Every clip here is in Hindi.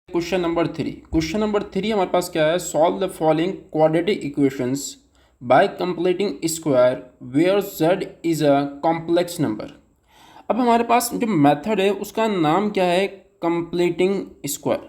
क्वेश्चन नंबर 3 हमारे पास क्या है? Solve the following quadratic equations by completing square where z is a complex number. अब हमारे पास जो मेथड है उसका नाम क्या है? Completing square.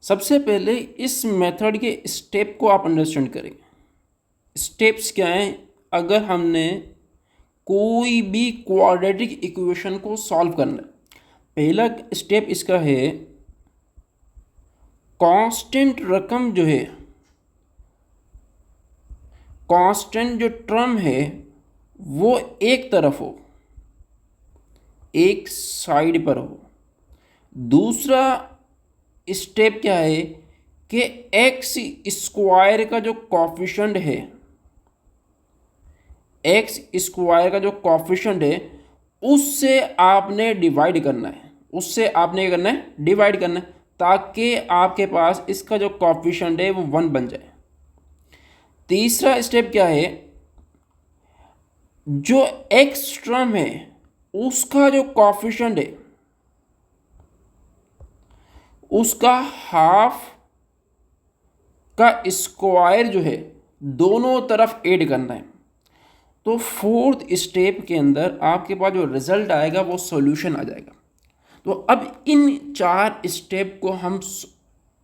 सबसे पहले इस मेथड के स्टेप को आप अंडरस्टैंड करेंगे। स्टेप्स क्या हैं? अगर हमने कोई भी क्वाड्रेटिक इक्वेशन को सॉल्व करना है, पहला स्टेप इसका है कांस्टेंट रकम जो है, कांस्टेंट जो टर्म है वो एक तरफ हो, एक साइड पर हो। दूसरा स्टेप क्या है कि एक्स स्क्वायर का जो कॉफिशेंट है, एक्स स्क्वायर का जो कॉफिशेंट है उससे आपने डिवाइड करना है, उससे आपने क्या करना है? डिवाइड करना है, ताकि आपके पास इसका जो कॉफिशेंट है वो 1 बन जाए। तीसरा स्टेप क्या है? जो एक्स टर्म है उसका जो कॉफिशेंट है उसका हाफ का स्क्वायर जो है दोनों तरफ ऐड करना है। तो फोर्थ स्टेप के अंदर आपके पास जो रिजल्ट आएगा वो सॉल्यूशन आ जाएगा। तो अब इन 4 स्टेप को हम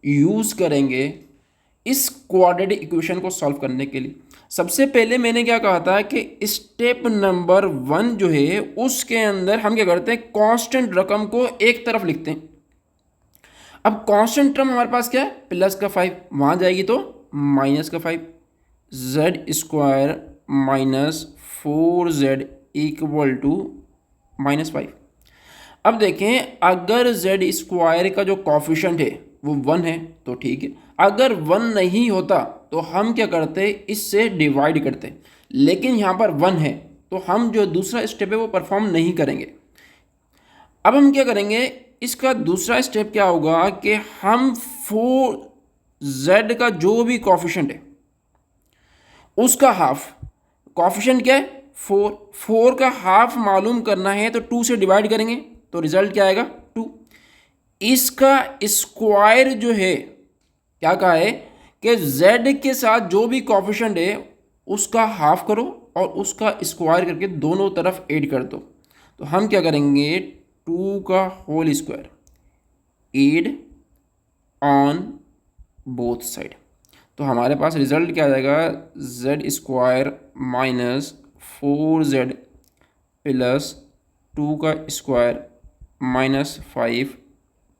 यूज़ करेंगे इस क्वाड्रेटिक इक्वेशन को सॉल्व करने के लिए। सबसे पहले मैंने क्या कहा था कि स्टेप नंबर 1 जो है उसके अंदर हम क्या करते हैं? कांस्टेंट रकम को एक तरफ लिखते हैं। अब कांस्टेंट टर्म हमारे पास क्या है? प्लस का 5, वहां जाएगी तो माइनस का 5, Z square minus 4z equal to -5। अब देखें, अगर z स्क्वायर का जो कॉफिशेंट है वो 1 है तो ठीक है, अगर 1 नहीं होता तो हम क्या करते? इससे डिवाइड करते। लेकिन यहाँ पर 1 है तो हम जो दूसरा स्टेप है वो परफॉर्म नहीं करेंगे। अब हम क्या करेंगे? इसका दूसरा स्टेप क्या होगा कि हम 4z का जो भी कॉफिशेंट है उसका हाफ, कॉफिशेंट क्या है? 4, 4 का हाफ मालूम करना है तो 2 से डिवाइड करेंगे तो रिजल्ट क्या आएगा? 2। इसका स्क्वायर जो है, क्या कहा है कि z के साथ जो भी कॉफिशेंट है उसका हाफ करो और उसका स्क्वायर करके दोनों तरफ ऐड कर दो। तो हम क्या करेंगे? 2 का whole square add on both side. तो हमारे पास रिजल्ट क्या आ जाएगा? Z square minus 4z plus 2 का स्क्वायर माइनस 5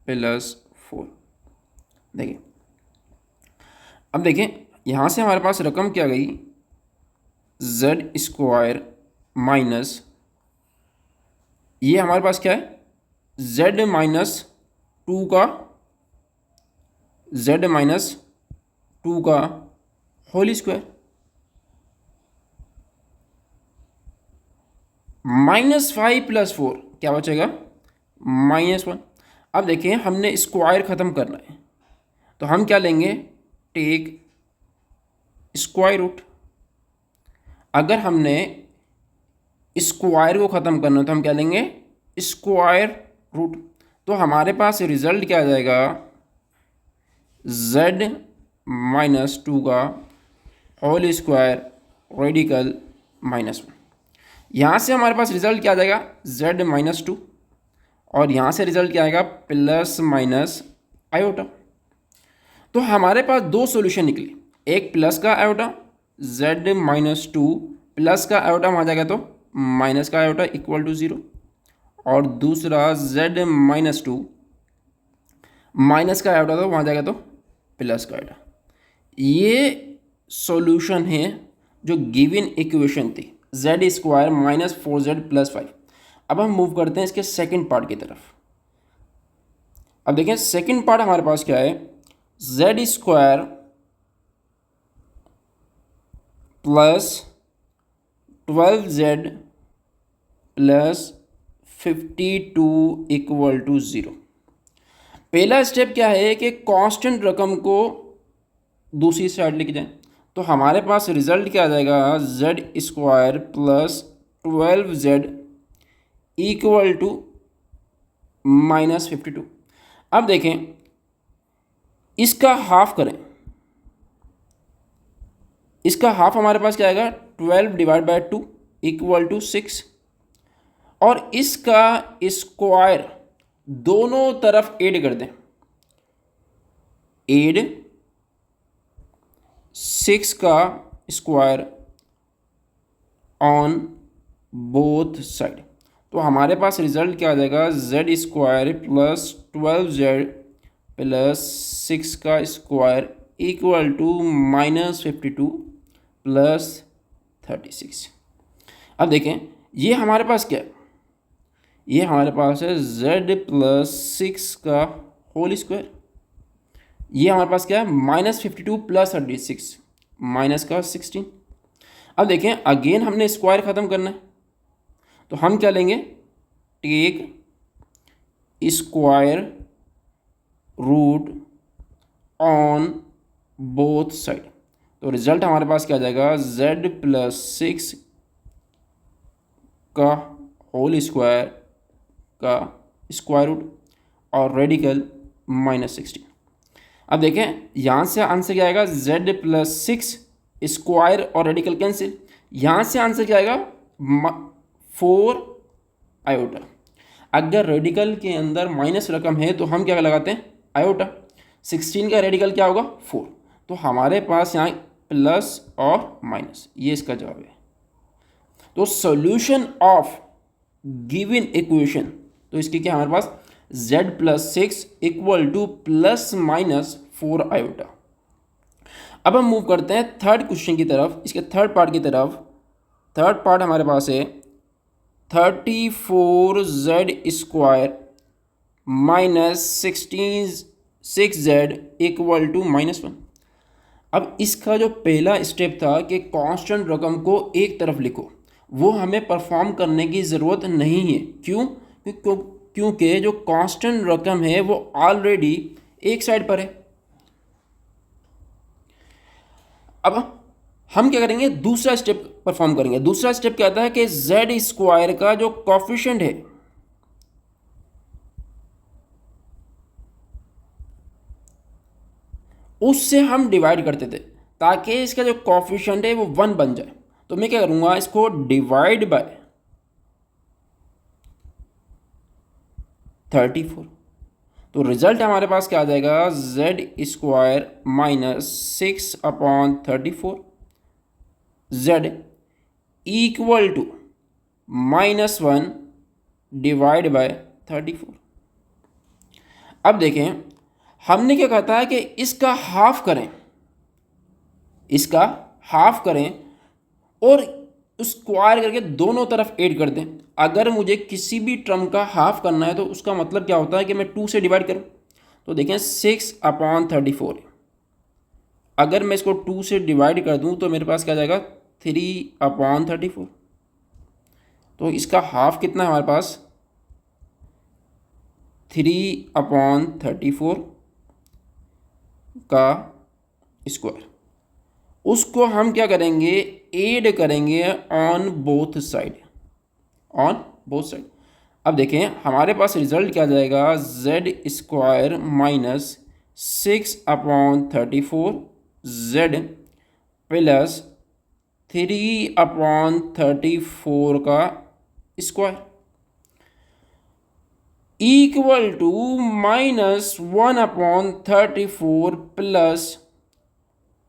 प्लस 4। देखिए, अब देखें यहाँ से हमारे पास रकम क्या गई? जेड स्क्वायर माइनस, ये हमारे पास क्या है? z माइनस 2 का, z माइनस 2 का होल स्क्वायर -5 प्लस 4, क्या बचेगा? -1। अब देखिए, हमने स्क्वायर ख़त्म करना है तो हम क्या लेंगे? Take square root. अगर हमने स्क्वायर को ख़त्म करना है तो हम क्या लेंगे? Square root. तो हमारे पास रिजल्ट क्या आ जाएगा? z माइनस 2 का होल स्क्वायर रेडिकल -1। यहाँ से हमारे पास रिजल्ट क्या आ जाएगा? z माइनस 2, और यहाँ से रिजल्ट क्या आएगा? Plus minus iota. तो हमारे पास 2 सॉल्यूशन निकले, एक प्लस का आयोटा z माइनस 2 प्लस का आयोटा वहाँ जाएगा तो माइनस का आयोटा इक्वल टू 0, और दूसरा z माइनस 2 माइनस का आयोटा तो वहाँ जाएगा तो प्लस का आयोटा। ये सॉल्यूशन है जो गिवन इक्वेशन थी, z square minus 4z plus 5। अब हम मूव करते हैं इसके सेकंड पार्ट की तरफ। अब देखें, सेकंड पार्ट हमारे पास क्या है? z square plus 12z plus 52 equal to 0। पहला स्टेप क्या है कि कांस्टेंट रकम को दूसरी साइड लेके जाएं। तो हमारे पास रिजल्ट क्या आ जाएगा? z square plus 12z equal to -52। अब देखें, इसका हाफ करें, इसका हाफ हमारे पास क्या आएगा 12 डिवाइड बाय 2 इक्वल टू 6, और इसका स्क्वायर दोनों तरफ ऐड कर दें, ऐड 6 का स्क्वायर ऑन बोथ साइड। तो हमारे पास रिजल्ट क्या आ जाएगा, Z square plus 12z plus 6 का स्क्वायर इक्वल टू -52 प्लस 36। अब देखें ये हमारे पास क्या है, ये हमारे पास है z प्लस 6 का होल स्क्वायर, ये हमारे पास क्या है -52 प्लस 36 माइनस का 16। अब देखें अगेन हमने स्क्वायर ख़त्म करना है, तो हम क्या लेंगे, take square root on both side. तो रिजल्ट हमारे पास क्या आ जाएगा, z प्लस 6 का होल स्क्वायर का स्क्वायर रूट और रेडिकल -16। अब देखें यहाँ से आंसर क्या आएगा, z प्लस 6 स्क्वायर और रेडिकल कैंसिल, यहाँ से आंसर क्या आएगा 4 आयोटा। अगर रेडिकल के अंदर माइनस रकम है तो हम क्या लगाते हैं, आयोटा। 16 का रेडिकल क्या होगा 4, तो हमारे पास यहाँ प्लस और माइनस, ये इसका जवाब है। तो सॉल्यूशन ऑफ गिवन इक्वेशन, तो इसकी क्या हमारे पास z plus 6 equal two plus minus 4 iota. अब हम मूव करते हैं थर्ड क्वेश्चन की तरफ, इसके थर्ड पार्ट की तरफ। थर्ड पार्ट हमारे पास है 34z square minus 6z equal to -1। अब इसका जो पहला स्टेप था कि कांस्टेंट रकम को एक तरफ लिखो, वो हमें परफॉर्म करने की ज़रूरत नहीं है। क्यों? क्योंकि जो कांस्टेंट रकम है वो ऑलरेडी एक साइड पर है। अब हम क्या करेंगे, दूसरा स्टेप परफॉर्म करेंगे। दूसरा स्टेप क्या आता है कि जेड स्क्वायर का जो कॉफिशिएंट है उससे हम डिवाइड करते थे ताकि इसका जो कॉफिशिएंट है वो 1 बन जाए। तो मैं क्या करूँगा, इसको डिवाइड बाय 34। तो रिजल्ट हमारे पास क्या आ जाएगा, Z square minus 6/34 Z equal to -1 divide by 34। अब देखें हमने क्या कहा था कि इसका हाफ करें, इसका हाफ करें और स्क्वायर करके दोनों तरफ ऐड कर दें। अगर मुझे किसी भी टर्म का हाफ करना है तो उसका मतलब क्या होता है कि मैं 2 से डिवाइड करूं। तो देखें 6/34, अगर मैं इसको 2 से डिवाइड कर दूं तो मेरे पास क्या जाएगा 3/34। तो इसका हाफ कितना है हमारे पास 3/34 का स्क्वायर। उसको हम क्या करेंगे, ऐड करेंगे on both side, on both side. अब देखें हमारे पास रिजल्ट क्या जाएगा, Z square minus 6/34 Z plus 3/34 का स्क्वायर इक्वल टू -1/34 प्लस,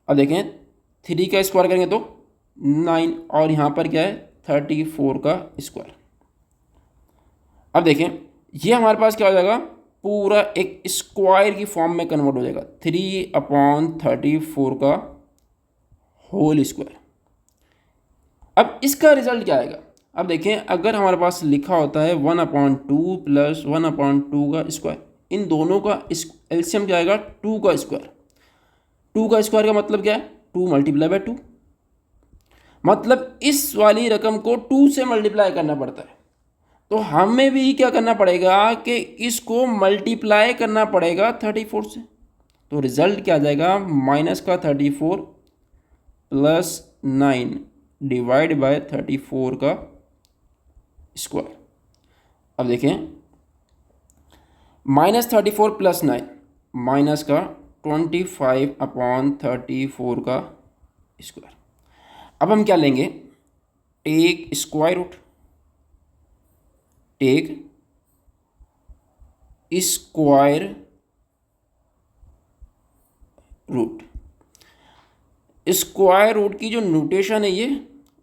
अब देखें 3 का स्क्वायर करेंगे तो 9 और यहाँ पर क्या है 34 का स्क्वायर। अब देखें ये हमारे पास क्या हो जाएगा, पूरा एक स्क्वायर की फॉर्म में कन्वर्ट हो जाएगा, 3/34 का होल स्क्वायर। अब इसका रिजल्ट क्या आएगा, अब देखें अगर हमारे पास लिखा होता है 1/2 प्लस 1/2 का स्क्वायर, इन दोनों का एलसीएम क्या आएगा 2 का स्क्वायर। 2 का स्क्वायर का मतलब क्या है 2 मल्टीप्लाई बाय 2, मतलब इस वाली रकम को 2 से मल्टीप्लाई करना पड़ता है। तो हमें भी क्या करना पड़ेगा कि इसको मल्टीप्लाई करना पड़ेगा 34 से। तो रिजल्ट क्या आ जाएगा, माइनस का 34 प्लस 9 डिवाइड बाय 34 का स्क्वायर। अब देखें -34 प्लस 9 माइनस का 25/34 का स्क्वायर। अब हम क्या लेंगे, take square root, take square root. Square root की जो नोटेशन है ये,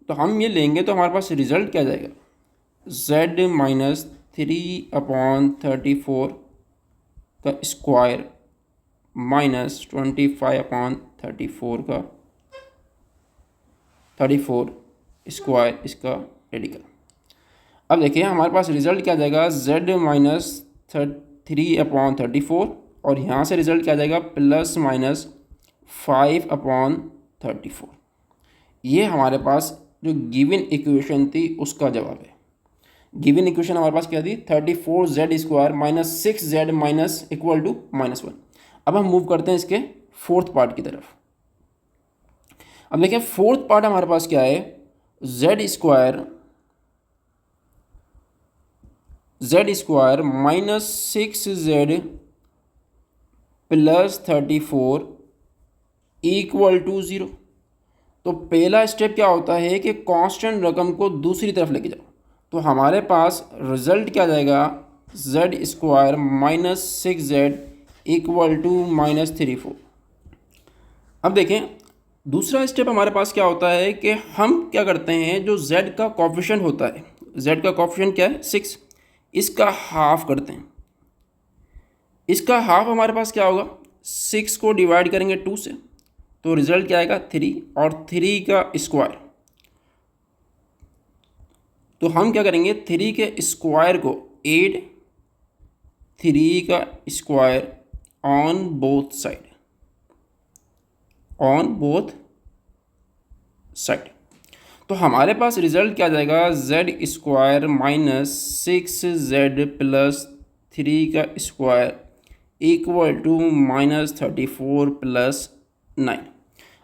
तो हम ये लेंगे तो हमारे पास रिजल्ट क्या जाएगा, z माइनस 3/34 का स्क्वायर माइनस 25/34 का 34 स्क्वायर इसका रेडिकल। अब देखिए हमारे पास रिजल्ट क्या जाएगा, z माइनस 3/34 और यहाँ से रिजल्ट क्या जाएगा प्लस माइनस 5/34। ये हमारे पास जो गिवन इक्वेशन थी उसका जवाब है। गिवन इक्वेशन हमारे पास क्या थी, 34z² minus 6z minus equal to -1। अब हम मूव करते हैं इसके फोर्थ पार्ट की तरफ। अब देखिए फोर्थ पार्ट हमारे पास क्या है, z² minus 6z plus 34 equal to 0। तो पहला स्टेप क्या होता है कि कांस्टेंट रकम को दूसरी तरफ लेके जाओ, तो हमारे पास रिजल्ट क्या जाएगा, z² minus 6z equal to -34। अब देखें दूसरा स्टेप हमारे पास क्या होता है कि हम क्या करते हैं, जो z का कोफिशिएंट होता है, z का कोफिशिएंट क्या है 6, इसका हाफ करते हैं। इसका हाफ हमारे पास क्या होगा, 6 को डिवाइड करेंगे 2 से, तो रिजल्ट क्या आएगा 3, और 3 का स्क्वायर। तो हम क्या करेंगे, 3 के स्क्वायर को ऐड 3 का square on both side, on both side. तो हमारे पास रिजल्ट क्या जाएगा, z² माइनस 6z प्लस 3 का स्क्वायर इक्वल टू -34 प्लस 9।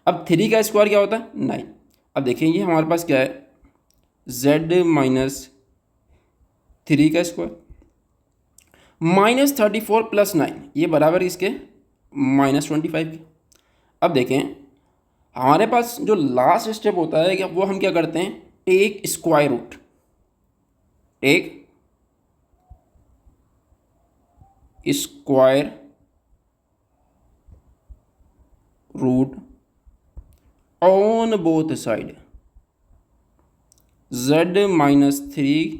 अब 3 का स्क्वायर क्या होता है 9। अब देखेंगे हमारे पास क्या है, z माइनस 3 का स्क्वायर -34 प्लस 9, ये बराबर इसके -25 के। अब देखें हमारे पास जो लास्ट स्टेप होता है कि वो हम क्या करते हैं, take square root, take square root on both side, z minus 3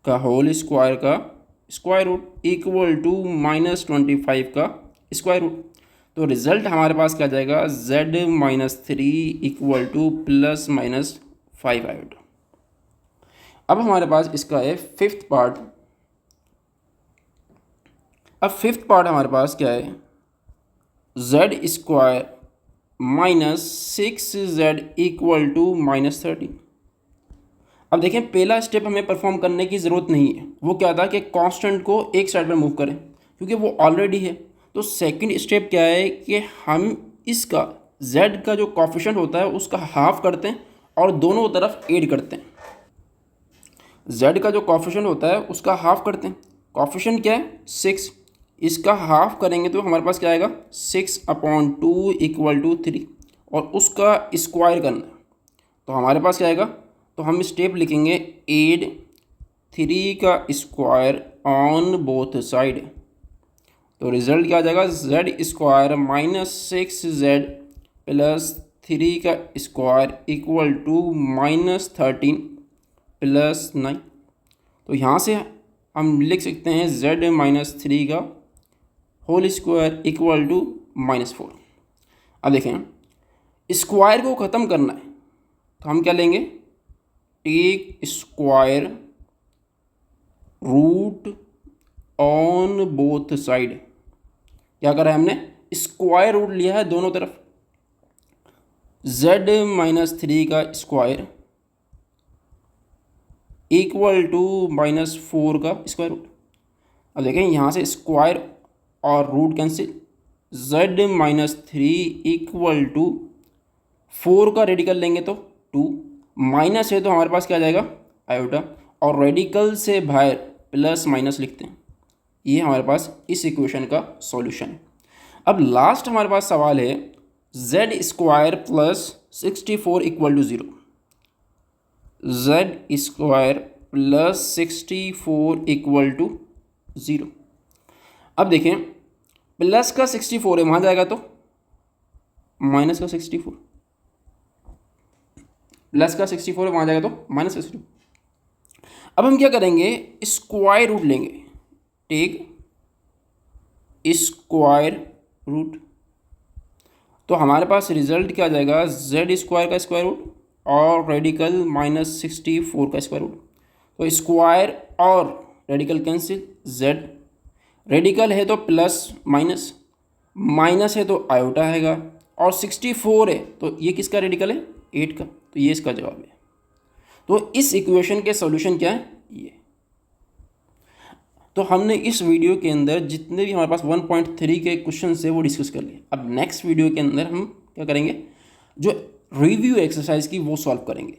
का होल स्क्वायर का स्क्वायर रूट इक्वल टू -25 का स्क्वायर रूट। तो रिजल्ट हमारे पास क्या जाएगा, z minus 3 equal two plus minus 5 आएगा। अब हमारे पास इसका है फिफ्थ पार्ट। अब फिफ्थ पार्ट हमारे पास क्या है, z² minus 6z equal to -13। अब देखें पहला स्टेप हमें परफॉर्म करने की ज़रूरत नहीं है, वो क्या था कि कांस्टेंट को एक साइड पर मूव करें क्योंकि वो ऑलरेडी है। तो सेकंड स्टेप क्या है कि हम इसका z का जो कोफिशिएंट होता है उसका हाफ करते हैं और दोनों तरफ ऐड करते हैं। z का जो कोफिशिएंट होता है उसका हाफ करते हैं, कोफिशिएंट क्या है 6, इसका हाफ करेंगे तो हमारे पास क्या आएगा 6/2 इक्वल टू 3, और उसका स्क्वायर करना है तो हमारे पास क्या आएगा, तो हम स्टेप लिखेंगे ऐड 3 का स्क्वायर ऑन बोथ साइड। तो रिजल्ट क्या आ जाएगा, z² माइनस 6z प्लस 3 का स्क्वायर इक्वल टू -13 प्लस 9। तो यहाँ से हम लिख सकते हैं z माइनस 3 का होल स्क्वायर इक्वल टू -4। अब देखें स्क्वायर को ख़त्म करना है तो हम क्या लेंगे, take square root on both side. क्या करा है हमने, स्क्वायर रूट लिया है दोनों तरफ, z माइनस 3 का स्क्वायर इक्वल टू -4 का स्क्वायर रूट। अब देखें यहाँ से स्क्वायर और root cancel, z minus 3 equal to 4 का रेडिकल लेंगे तो 2, माइनस है तो हमारे पास क्या आ जाएगा आयोटा, और रेडिकल से बाहर प्लस माइनस लिखते हैं। ये हमारे पास इस इक्वेशन का सॉल्यूशन है। अब लास्ट हमारे पास सवाल है Z square plus 64 equal to 0। Z square plus 64 equal to 0। अब देखें प्लस का 64 है, वहाँ जाएगा तो माइनस का 64, प्लस का 64 है, वहाँ जाएगा तो माइनस का 64। अब हम क्या करेंगे, स्क्वायर रूट लेंगे। टेक स्क्वायर रूट, तो हमारे पास रिजल्ट क्या आ जाएगा, जेड स्क्वायर का स्क्वायर रूट और रेडिकल माइनस 64 का स्क्वायर रूट। तो स्क्वायर और रेडिकल कैंसिल, जेड रेडिकल है तो प्लस माइनस, माइनस है तो आयोटा आएगा, और 64 है तो ये किसका रेडिकल है, 8 का, तो ये इसका जवाब है। तो इस इक्वेशन के सॉल्यूशन क्या है, ये। तो हमने इस वीडियो के अंदर जितने भी हमारे पास 1.3 के क्वेश्चन है वो डिस्कस कर लिए। अब नेक्स्ट वीडियो के अंदर हम क्या करेंगे, जो रिव्यू एक्सरसाइज की वो सॉल्व करेंगे।